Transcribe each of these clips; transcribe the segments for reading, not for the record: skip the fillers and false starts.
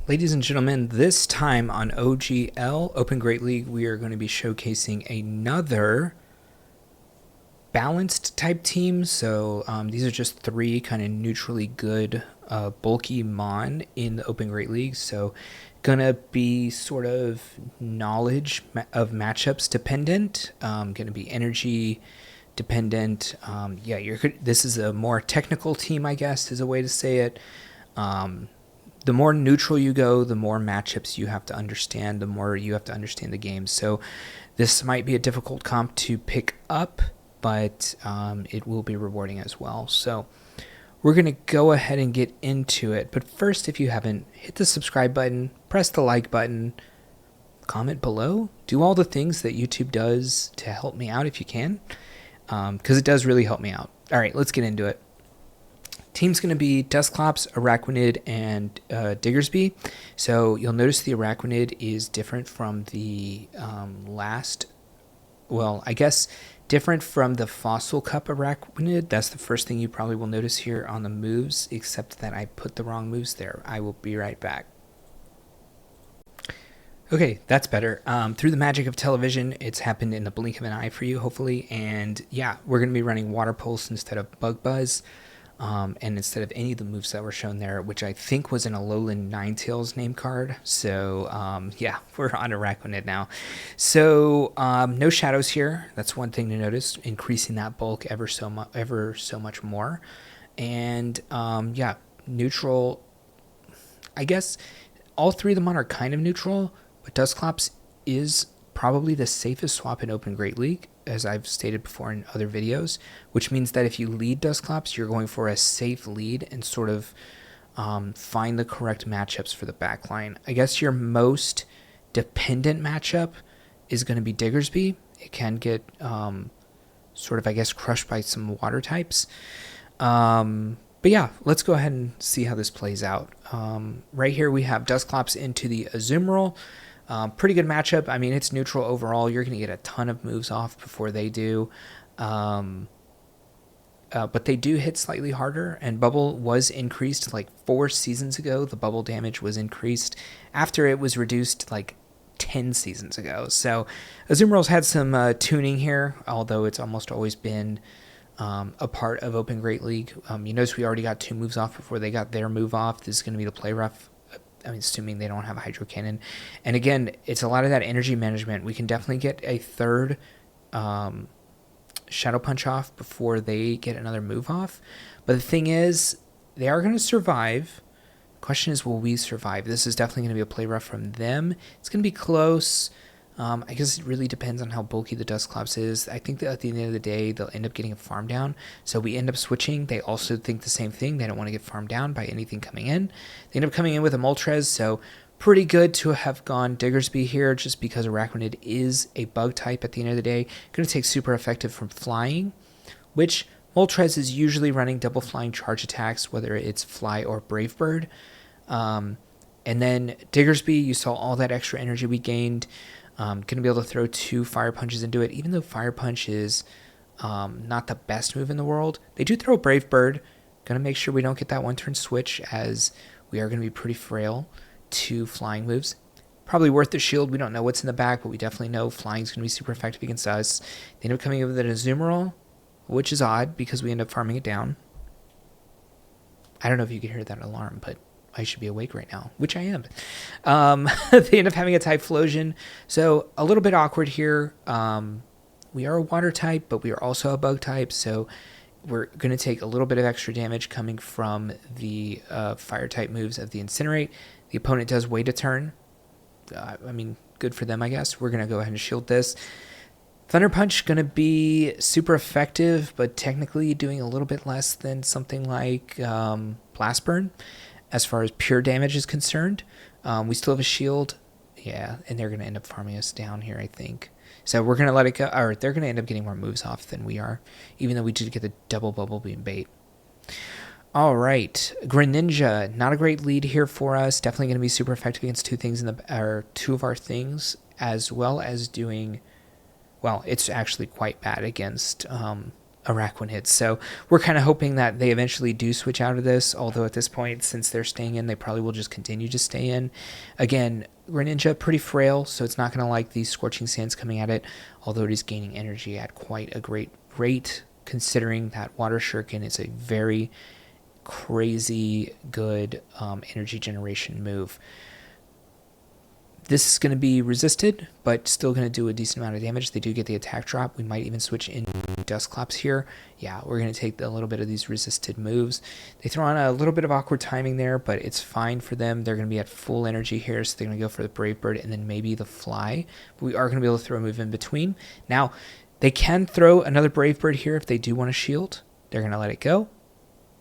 Ladies and gentlemen, this time on OGL, Open Great League, we are going to be showcasing another balanced type team. So these are just three kind of neutrally good, bulky Mon in the Open Great League. So gonna be sort of knowledge of matchups dependent. Gonna be energy dependent. This is a more technical team, I guess, is a way to say it. The more neutral you go, the more matchups you have to understand, the more you have to understand the game. So this might be a difficult comp to pick up, but it will be rewarding as well. So we're going to go ahead and get into it. But first, if you haven't, hit the subscribe button, press the like button, comment below, do all the things that YouTube does to help me out if you can, because it does really help me out. All right, let's get into it. Team's going to be Dusclops, Araquanid, and Diggersby. So you'll notice the Araquanid is different from the different from the Fossil Cup Araquanid. That's the first thing you probably will notice here on the moves, except that I put the wrong moves there. I will be right back. Okay, that's better. Through the magic of television, it's happened in the blink of an eye for you, hopefully. And yeah, we're going to be running Water Pulse instead of Bug Buzz. And instead of any of the moves that were shown there, which I think was an Alolan Ninetales name card. So, yeah, we're on Araquanid now. So, no shadows here. That's one thing to notice, increasing that bulk ever so much more. And, yeah, neutral. I guess all three of them are kind of neutral, but Dusclops is probably the safest swap in Open Great League, as I've stated before in other videos, which means that if you lead Dusclops, you're going for a safe lead and sort of find the correct matchups for the backline. I guess your most dependent matchup is going to be Diggersby. It can get sort of, I guess, crushed by some water types. But yeah, let's go ahead and see how this plays out. Right here we have Dusclops into the Azumarill. Pretty good matchup. I mean, it's neutral overall. You're going to get a ton of moves off before they do. But they do hit slightly harder, and bubble was increased like 4 seasons ago. The bubble damage was increased after it was reduced like 10 seasons ago. So Azumarill's had some tuning here, although it's almost always been a part of Open Great League. You notice we already got 2 moves off before they got their move off. This is going to be the play rough. I mean, assuming they don't have a Hydro Cannon. And again, it's a lot of that energy management. We can definitely get a third Shadow Punch off before they get another move off. But the thing is, they are going to survive. The question is, will we survive? This is definitely going to be a play rough from them. It's going to be close. I guess it really depends on how bulky the Dusclops is. I think that at the end of the day, they'll end up getting a farm down. So we end up switching. They also think the same thing. They don't want to get farmed down by anything coming in. They end up coming in with a Moltres, so pretty good to have gone Diggersby here, just because Araquanid is a bug type at the end of the day. Going to take super effective from flying, which Moltres is usually running double flying charge attacks, whether it's Fly or Brave Bird. And then Diggersby, you saw all that extra energy we gained. Going to be able to throw 2 Fire Punches into it, even though Fire Punch is not the best move in the world. They do throw Brave Bird. Going to make sure we don't get that 1-turn switch, as we are going to be pretty frail to flying moves. Probably worth the shield. We don't know what's in the back, but we definitely know flying is going to be super effective against us. They end up coming in with an Azumarill, which is odd because we end up farming it down. I don't know if you can hear that alarm, but I should be awake right now, which I am. They end up having a Typhlosion, so a little bit awkward here. We are a water type, but we are also a bug type, so we're going to take a little bit of extra damage coming from the fire type moves of the Incinerate. The opponent does wait a turn. I mean, good for them, I guess. We're going to go ahead and shield this. Thunder Punch going to be super effective, but technically doing a little bit less than something like Blast Burn as far as pure damage is concerned. We still have a shield. Yeah, and they're going to end up farming us down here, I think. So we're going to let it go, or they're going to end up getting more moves off than we are, even though we did get the double Bubble Beam bait. All right, Greninja, not a great lead here for us. Definitely going to be super effective against 2 of our things, as well as doing, well, it's actually quite bad against Araquanid. So we're kind of hoping that they eventually do switch out of this, although at this point, since they're staying in, they probably will just continue to stay in. Again, Greninja, pretty frail, so it's not going to like these Scorching Sands coming at it, although it is gaining energy at quite a great rate, considering that Water Shuriken is a very crazy good energy generation move. This is going to be resisted, but still going to do a decent amount of damage. They do get the attack drop. We might even switch in Dusclops here. Yeah, we're going to take a little bit of these resisted moves. They throw on a little bit of awkward timing there, but it's fine for them. They're going to be at full energy here, so they're going to go for the Brave Bird and then maybe the Fly. But we are going to be able to throw a move in between. Now, they can throw another Brave Bird here if they do want to shield. They're going to let it go.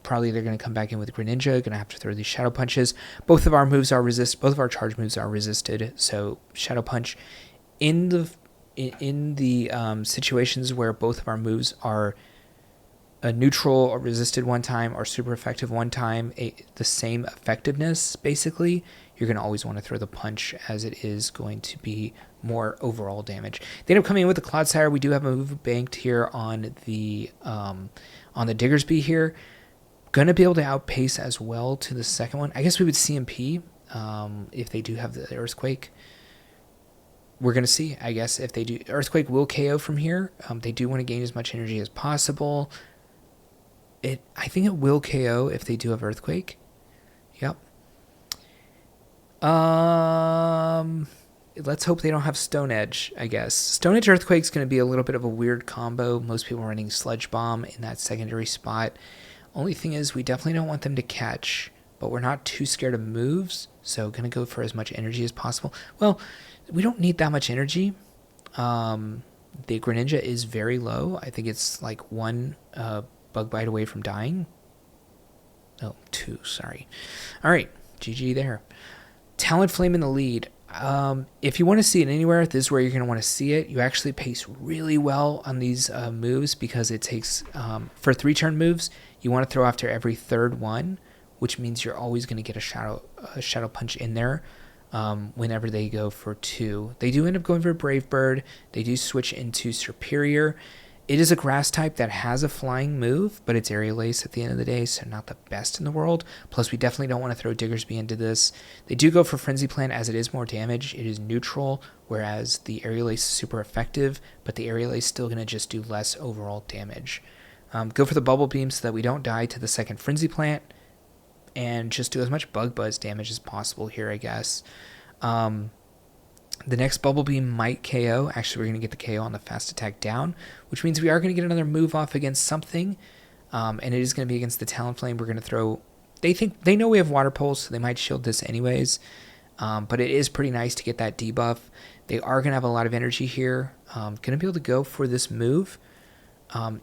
Probably they're going to come back in with Greninja, going to have to throw these Shadow Punches. Both of our moves are both of our charge moves are resisted, so Shadow Punch in the situations where both of our moves are a neutral or resisted one time or super effective one time, the same effectiveness, basically, you're going to always want to throw the punch, as it is going to be more overall damage. They end up coming in with the Clodsire. We do have a move banked here on the Diggersby here. Going to be able to outpace as well to the second one. I guess we would CMP if they do have the Earthquake. We're going to see, I guess, if they do. Earthquake will KO from here. They do want to gain as much energy as possible. I think it will KO if they do have Earthquake. Yep. Let's hope they don't have Stone Edge, I guess. Stone Edge Earthquake is going to be a little bit of a weird combo. Most people are running Sludge Bomb in that secondary spot. Only thing is, we definitely don't want them to catch, but we're not too scared of moves, so going to go for as much energy as possible. Well, we don't need that much energy. The Greninja is very low. I think it's like 1 Bug Bite away from dying. Oh, 2, sorry. All right, GG there. Talonflame in the lead. If you want to see it anywhere, this is where you're going to want to see it. You actually pace really well on these moves, because it takes, for 3-turn moves, you want to throw after every third one, which means you're always going to get a shadow punch in there whenever they go for 2. They do end up going for Brave Bird. They do switch into Superior. It is a grass type that has a flying move, but it's Aerial Ace at the end of the day, so not the best in the world. Plus, we definitely don't want to throw Diggersby into this. They do go for Frenzy Plant, as it is more damage. It is neutral, whereas the Aerial Ace is super effective, but the Aerial Ace is still going to just do less overall damage. Go for the Bubble Beam so that we don't die to the second Frenzy Plant, and just do as much Bug Buzz damage as possible here, I guess. The next Bubble Beam might KO. Actually, we're going to get the KO on the Fast Attack down, which means we are going to get another move off against something, and it is going to be against the Talonflame. We're going to throw... They know we have Water Pulse, so they might shield this anyways, but it is pretty nice to get that debuff. They are going to have a lot of energy here. Going to be able to go for this move.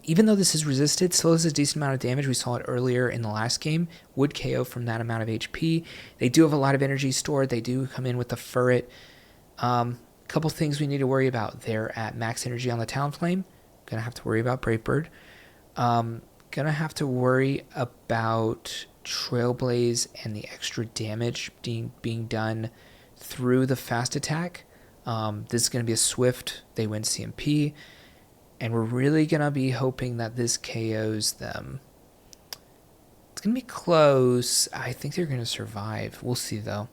Even though this is resisted, still has a decent amount of damage. We saw it earlier in the last game. Would KO from that amount of HP. They do have a lot of energy stored. They do come in with the Furret. Couple things we need to worry about. They're at max energy on the Talonflame. Gonna have to worry about Brave Bird. Gonna have to worry about Trailblaze and the extra damage being done through the Fast Attack. This is gonna be a swift. They win CMP. And we're really going to be hoping that this KOs them. It's going to be close. I think they're going to survive. We'll see, though.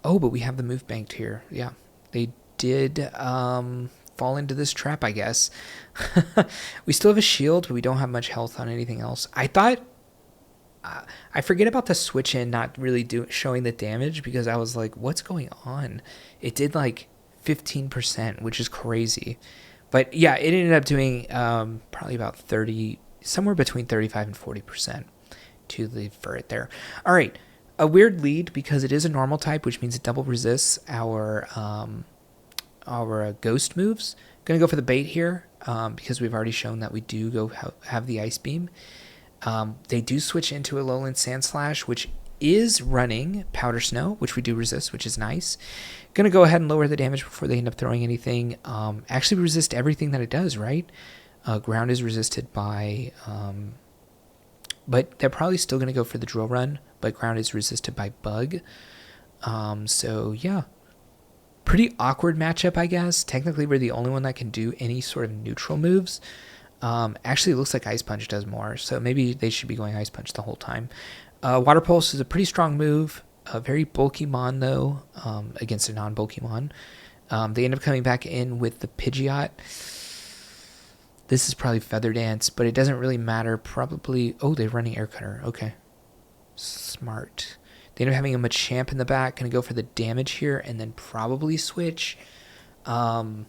Oh, but we have the move banked here. Yeah, they did fall into this trap, I guess. We still have a shield, but we don't have much health on anything else. I thought... I forget about the switch in not really showing the damage, because I was like, what's going on? It did, like... 15%, which is crazy. But yeah, it ended up doing probably about 30, somewhere between 35 and 40% to the Furret there. All right, a weird lead, because it is a normal type, which means it double resists our ghost moves. Gonna go for the bait here, because we've already shown that we do have the Ice Beam. They do switch into a Lowland Sand Slash, which is running Powder Snow, which we do resist, which is nice. Gonna go ahead and lower the damage before they end up throwing anything. Actually resist everything that it does, right? Ground is resisted by... but they're probably still gonna go for the Drill Run, but ground is resisted by Bug. So yeah. Pretty awkward matchup, I guess. Technically, we're the only one that can do any sort of neutral moves. Actually, it looks like Ice Punch does more, so maybe they should be going Ice Punch the whole time. Water Pulse is a pretty strong move. A very bulky Mon, though, against a non-bulky Mon. They end up coming back in with the Pidgeot. This is probably Feather Dance, but it doesn't really matter. Probably... Oh, they're running Air Cutter. Okay. Smart. They end up having a Machamp in the back. Going to go for the damage here and then probably switch. Maybe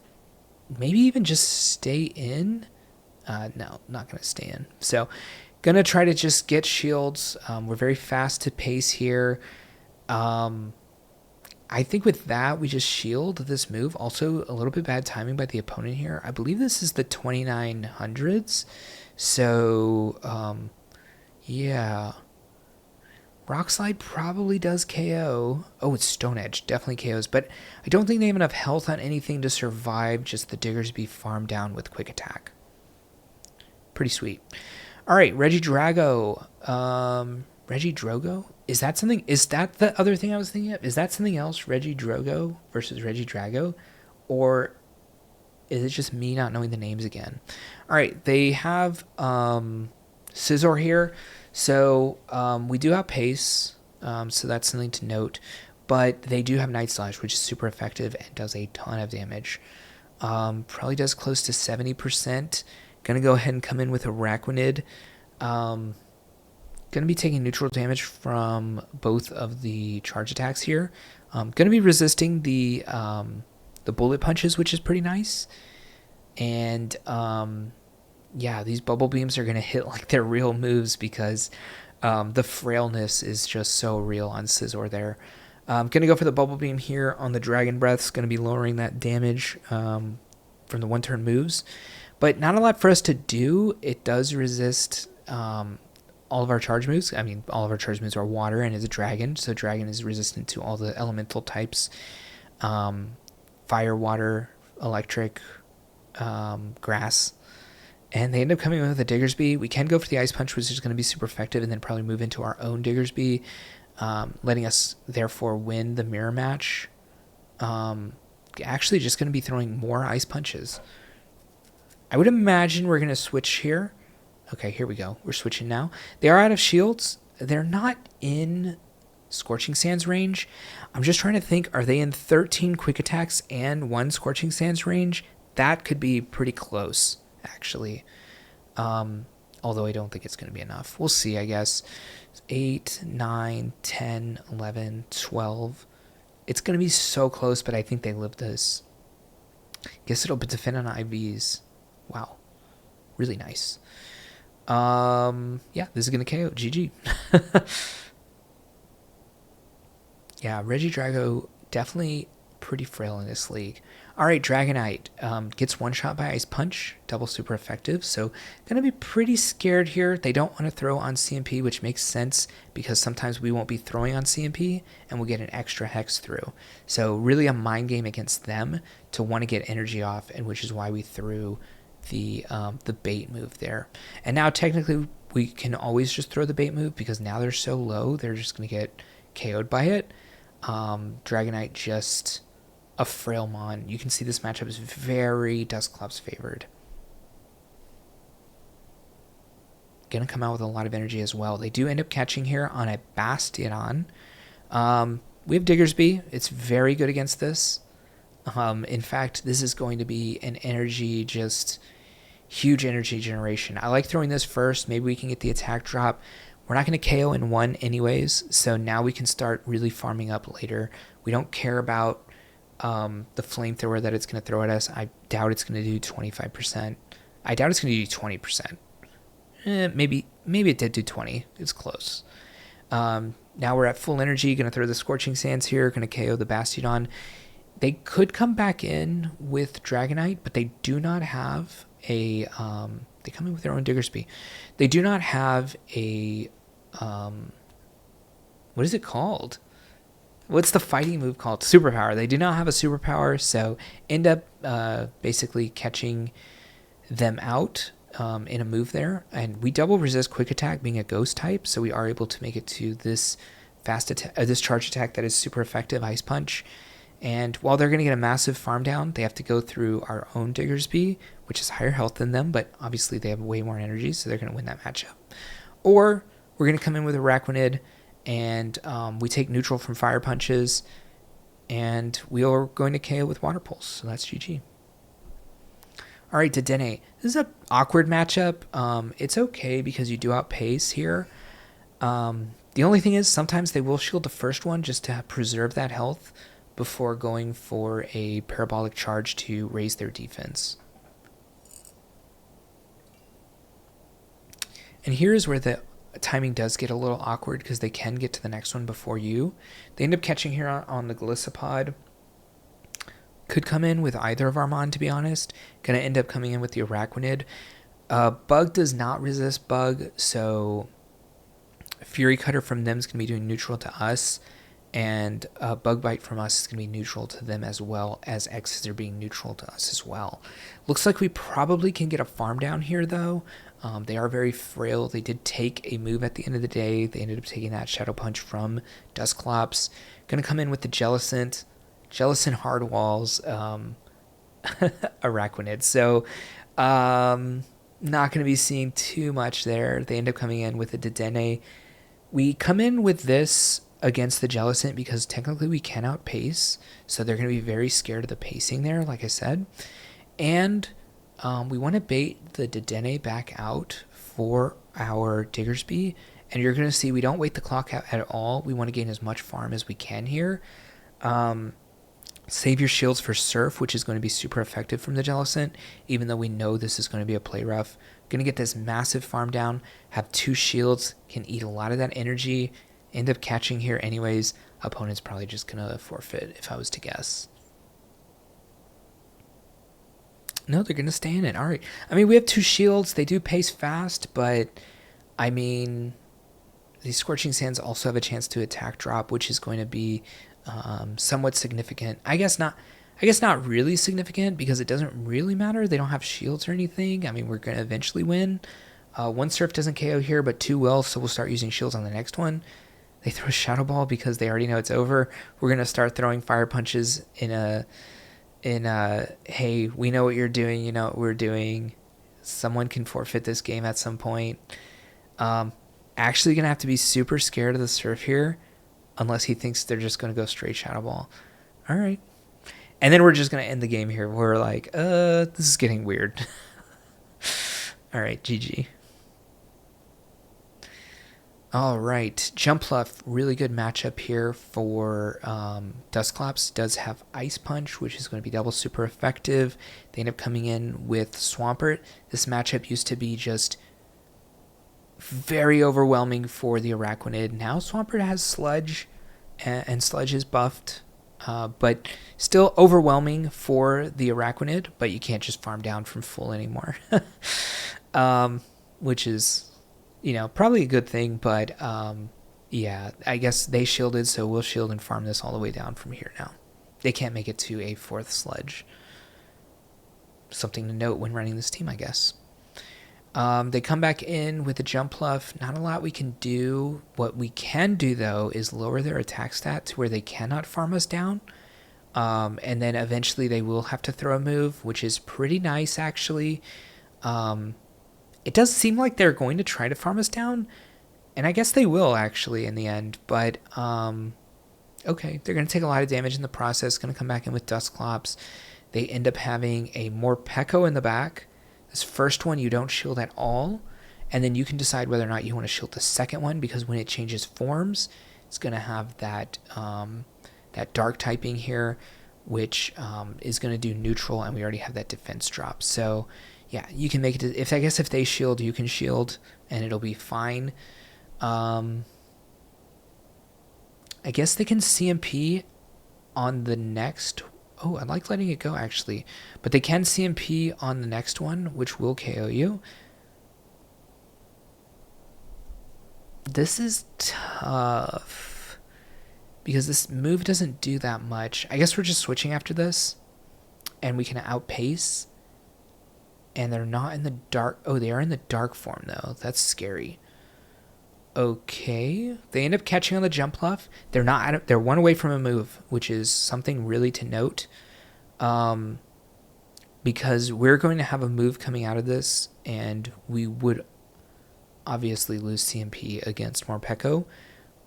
even just stay in. No, not going to stay in. So, going to try to just get shields. We're very fast to pace here. I think with that, we just shield this move. Also, a little bit bad timing by the opponent here. I believe this is the 2900s. So, yeah. Rock Slide probably does KO. Oh, it's Stone Edge. Definitely KOs. But I don't think they have enough health on anything to survive just the Diggersby farm down with Quick Attack. Pretty sweet. All right, Regidrago. Regidrogo? Is that something? Is that the other thing I was thinking of? Is that something else? Regidrogo versus Regidrago? Or is it just me not knowing the names again? All right, they have Scizor here. So we do have Pace, so that's something to note. But they do have Night Slash, which is super effective and does a ton of damage. Probably does close to 70%. Gonna go ahead and come in with Araquanid. Going to be taking neutral damage from both of the charge attacks here. Going to be resisting the bullet punches, which is pretty nice. And yeah, these bubble beams are going to hit like they're real moves because the frailness is just so real on Scizor there. Going to go for the bubble beam here on the Dragon Breath. It's going to be lowering that damage from the one-turn moves. But not a lot for us to do. It does resist... all of our charge moves. I mean, all of our charge moves are water and is a dragon. So dragon is resistant to all the elemental types. Fire, water, electric, grass. And they end up coming in with a Diggersby. We can go for the Ice Punch, which is going to be super effective, and then probably move into our own Diggersby, letting us therefore win the mirror match. Actually just going to be throwing more Ice Punches. I would imagine we're going to switch here. Okay, here we go. We're switching now. They are out of shields. They're not in Scorching Sands range. I'm just trying to think, are they in 13 quick attacks and 1 Scorching Sands range? That could be pretty close, actually. Although I don't think it's going to be enough. We'll see, I guess. 8, 9, 10, 11, 12. It's going to be so close, but I think they live this. Guess it'll depend on IVs. Wow. Really nice. Yeah, this is going to KO. GG. Yeah, Regidrago definitely pretty frail in this league. All right, Dragonite gets one shot by Ice Punch, double super effective. So going to be pretty scared here. They don't want to throw on CMP, which makes sense because sometimes we won't be throwing on CMP and we'll get an extra hex through. So really a mind game against them to want to get energy off, and which is why we threw the bait move there. And now technically we can always just throw the bait move because now they're so low, they're just going to get KO'd by it. Dragonite just a frail mon. You can see this matchup is very Dusclops favored. Gonna come out with a lot of energy as well. They do end up catching here on a Bastion. We have Diggersby. It's very good against this. In fact, this is going to be an energy, just huge energy generation. I like throwing this first. Maybe we can get the attack drop. We're not going to KO in one anyways, so now we can start really farming up later. We don't care about the flamethrower that it's going to throw at us. I doubt it's going to do 25%. I doubt it's going to do 20%. Maybe it did do 20. It's close. Now we're at full energy. Going to throw the Scorching Sands here. Going to KO the Bastion. They could come back in with Dragonite, but they do not have a... they come in with their own Diggersby. They do not have a... what is it called? What's the fighting move called? Superpower. They do not have a superpower, so end up basically catching them out in a move there. And we double resist quick attack being a ghost type, so we are able to make it to this fast attack, this charge attack that is super effective, Ice Punch. And while they're going to get a massive farm down, they have to go through our own Diggersby, which is higher health than them, but obviously they have way more energy, so they're going to win that matchup. Or we're going to come in with Araquanid, and we take neutral from Fire Punches, and we are going to KO with Water Pulse, so that's GG. All right, Dedenne. This is an awkward matchup. It's okay because you do outpace here. The only thing is sometimes they will shield the first one just to preserve that health before going for a parabolic charge to raise their defense. And here's where the timing does get a little awkward because they can get to the next one before you. They end up catching here on the Gliscopod. Could come in with either of Armand, to be honest. Gonna end up coming in with the Araquanid. Bug does not resist Bug, so Fury Cutter from them is going to be doing neutral to us, and Bug Bite from us is going to be neutral to them, as well as X-Scissor being neutral to us as well. Looks like we probably can get a farm down here, though. They are very frail. They did take a move at the end of the day. They ended up taking that Shadow Punch from Dusclops. Going to come in with the Jellicent Hard Walls, Araquanid. So, not going to be seeing too much there. They end up coming in with a Dedenne. We come in with this against the Jellicent because technically we can outpace, so they're going to be very scared of the pacing there, like I said. And we want to bait the Dedenne back out for our Diggersby, and you're going to see we don't wait the clock out at all. We want to gain as much farm as we can here. Save your shields for Surf, which is going to be super effective from the Jellicent, even though we know this is going to be a play rough. Going to get this massive farm down, have 2 shields, can eat a lot of that energy, end up catching here anyways. Opponent's probably just going to forfeit if I was to guess. No, they're going to stay in it. All right. I mean, we have 2 shields. They do pace fast, but I mean, these Scorching Sands also have a chance to attack drop, which is going to be somewhat significant. I guess not really significant because it doesn't really matter. They don't have shields or anything. I mean, we're going to eventually win. 1 Surf doesn't KO here, but 2 will, so we'll start using shields on the next one. They throw Shadow Ball because they already know it's over. We're going to start throwing Fire Punches in a, hey, we know what you're doing, you know what we're doing. Someone can forfeit this game at some point. Actually going to have to be super scared of the Surf here, unless he thinks they're just going to go straight Shadow Ball. All right. And then we're just going to end the game here. We're like, this is getting weird. All right, GG. All right, Jumpluff, really good matchup here for Dusclops. Does have Ice Punch, which is going to be double super effective. They end up coming in with Swampert. This matchup used to be just very overwhelming for the Araquanid. Now Swampert has Sludge, and Sludge is buffed, but still overwhelming for the Araquanid, but you can't just farm down from full anymore, which is, you know, probably a good thing, but yeah, I guess they shielded, so we'll shield and farm this all the way down from here now. They can't make it to a 4th Sludge. Something to note when running this team, I guess. They come back in with a Jumpluff. Not a lot we can do. What we can do, though, is lower their attack stat to where they cannot farm us down. And then eventually they will have to throw a move, which is pretty nice, actually. It does seem like they're going to try to farm us down. And I guess they will, actually, in the end. But, okay, they're going to take a lot of damage in the process. Going to come back in with Dusclops. They end up having a Morpeko in the back. This first one you don't shield at all, and then you can decide whether or not you want to shield the second one, because when it changes forms, it's going to have that that dark typing here, which is going to do neutral, and we already have that defense drop. So yeah, you can make it. I guess if they shield, you can shield, and it'll be fine. I guess they can CMP on the next. Oh, I like letting it go, actually. But they can CMP on the next one, which will KO you. This is tough, because this move doesn't do that much. I guess we're just switching after this, and we can outpace. And they're not in the dark. Oh, they are in the dark form, though. That's scary. okay. They end up catching on the Jumpluff. They're one away from a move, which is something really to note. Because we're going to have a move coming out of this, and we would obviously lose CMP against Morpeko,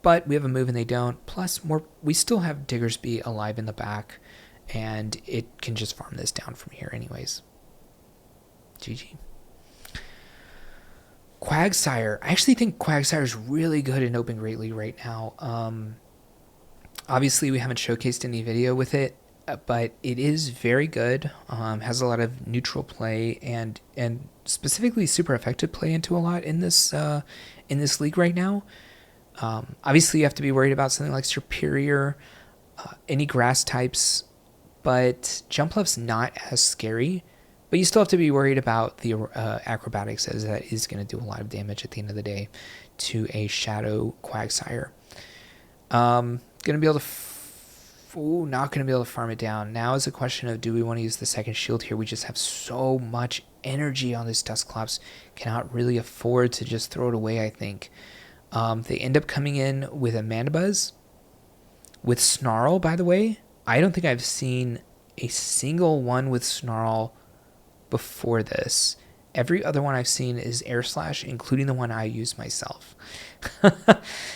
but we have a move and they don't. Plus, we still have Diggersby alive in the back, and it can just farm this down from here anyways. GG. Quagsire. I actually think Quagsire is really good in Open Great League right now. Obviously, we haven't showcased any video with it, but it is very good. Has a lot of neutral play and specifically super effective play into a lot in this league right now. Obviously, you have to be worried about something like Superior, any grass types, but Jumpluff's not as scary. But you still have to be worried about the acrobatics, as that is going to do a lot of damage at the end of the day to a Shadow Quagsire. Going to be able to... not going to be able to farm it down. Now is a question of, do we want to use the second shield here? We just have so much energy on this Dusclops. Cannot really afford to just throw it away, I think. They end up coming in with a Mandibuzz. With Snarl, by the way. I don't think I've seen a single one with Snarl before this. Every other one I've seen is Air Slash, including the one I use myself.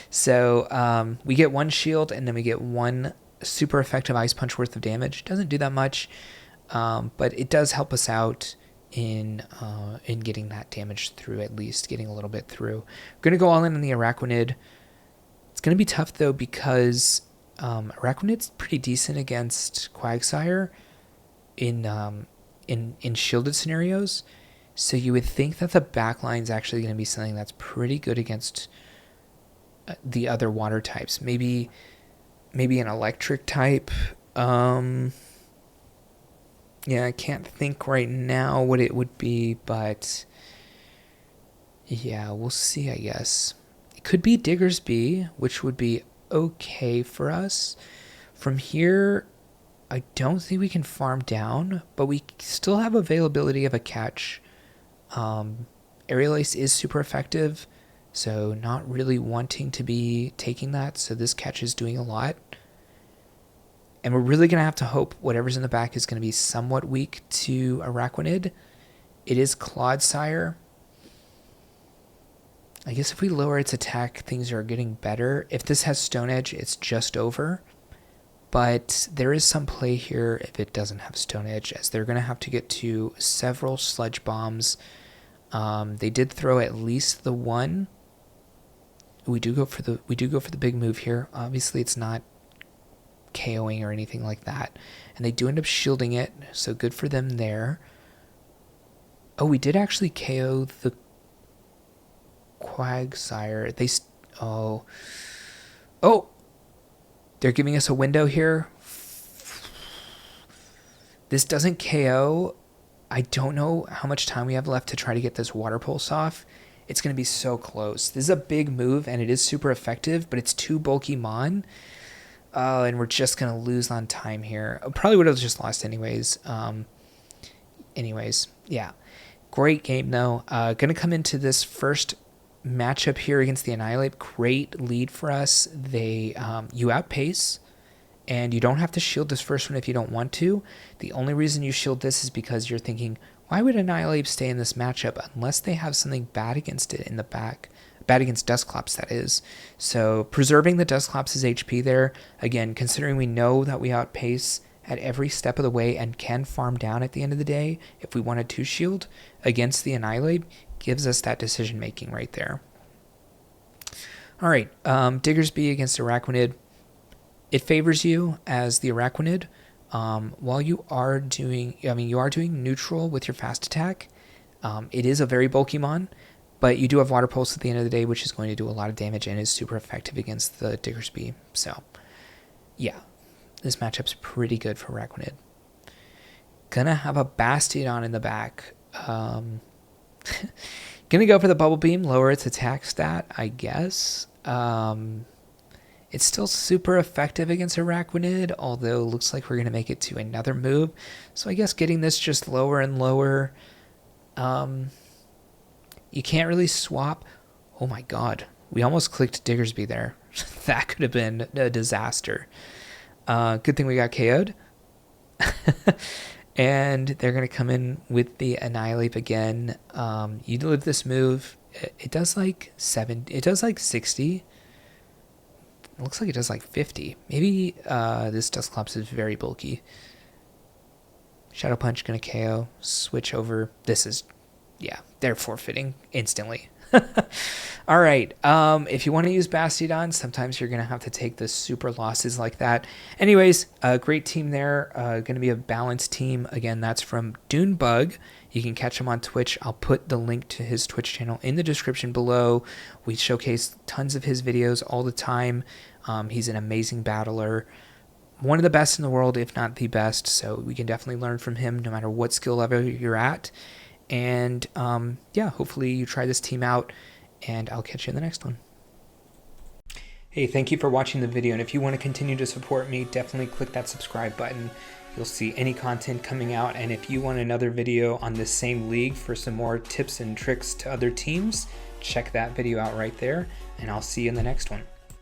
So we get one shield, and then we get one super effective Ice Punch worth of damage. Doesn't do that much, but it does help us out in getting that damage through, at least getting a little bit through. We're going to go all in on the Araquanid. It's going to be tough, though, because Araquanid's pretty decent against Quagsire in shielded scenarios. So you would think that the backline is actually going to be something that's pretty good against the other water types. Maybe an electric type. Yeah, I can't think right now what it would be, but yeah, we'll see, I guess. It could be Diggersby, which would be okay for us. From here, I don't think we can farm down, but we still have availability of a catch. Aerial Ace is super effective, so not really wanting to be taking that, so this catch is doing a lot. And we're really going to have to hope whatever's in the back is going to be somewhat weak to Araquanid. It is Clodsire. I guess if we lower its attack, things are getting better. If this has Stone Edge, it's just over. But there is some play here if it doesn't have Stone Edge, as they're going to have to get to several Sludge Bombs. They did throw at least the one. We do go for the big move here. Obviously, it's not KOing or anything like that, and they do end up shielding it, so good for them there. Oh, we did actually KO the Quagsire. They're giving us a window here. This doesn't KO. I don't know how much time we have left to try to get this Water Pulse off. It's going to be so close. This is a big move, and it is super effective, but it's too bulky Mon. And we're just going to lose on time here. Probably would have just lost anyways. Yeah. Great game, though. Going to come into this first matchup here against the Annihilate. Great lead for us. You outpace, and you don't have to shield this first one if you don't want to. The only reason you shield this is because you're thinking, why would Annihilate stay in this matchup unless they have something bad against it in the back? Bad against Dusclops, that is. So preserving the Dusclops' HP there, again, considering we know that we outpace at every step of the way and can farm down at the end of the day if we wanted to shield against the Annihilate, gives us that decision making right there. All right, Diggersby against Araquanid. It favors you as the Araquanid. While you are doing neutral with your fast attack. It is a very bulky mon, but you do have Water Pulse at the end of the day, which is going to do a lot of damage and is super effective against the Diggersby. So, yeah, this matchup's pretty good for Araquanid. Gonna have a Bastiodon in the back. Gonna go for the Bubble Beam, lower its attack stat, I guess. It's still super effective against Araquanid, although it looks like we're going to make it to another move. So I guess getting this just lower and lower. You can't really swap. Oh my god. We almost clicked Diggersby there. That could have been a disaster. Good thing we got KO'd. And they're going to come in with the Annihilate again. You live this move. It does like 60. It looks like it does like 50. Maybe this Dusclops is very bulky. Shadow Punch going to KO. Switch over. This is, yeah, they're forfeiting instantly. All right. If you want to use Bastiodon, sometimes you're going to have to take the super losses like that. Anyways, a great team there. Going to be a balanced team. Again, that's from Dunebug. You can catch him on Twitch. I'll put the link to his Twitch channel in the description below. We showcase tons of his videos all the time. He's an amazing battler. One of the best in the world, if not the best. So we can definitely learn from him no matter what skill level you're at. And yeah, hopefully you try this team out, and I'll catch you in the next one. Hey, thank you for watching the video, and if you want to continue to support me, definitely click that subscribe button. You'll see any content coming out, and if you want another video on this same league for some more tips and tricks to other teams, check that video out right there, and I'll see you in the next one.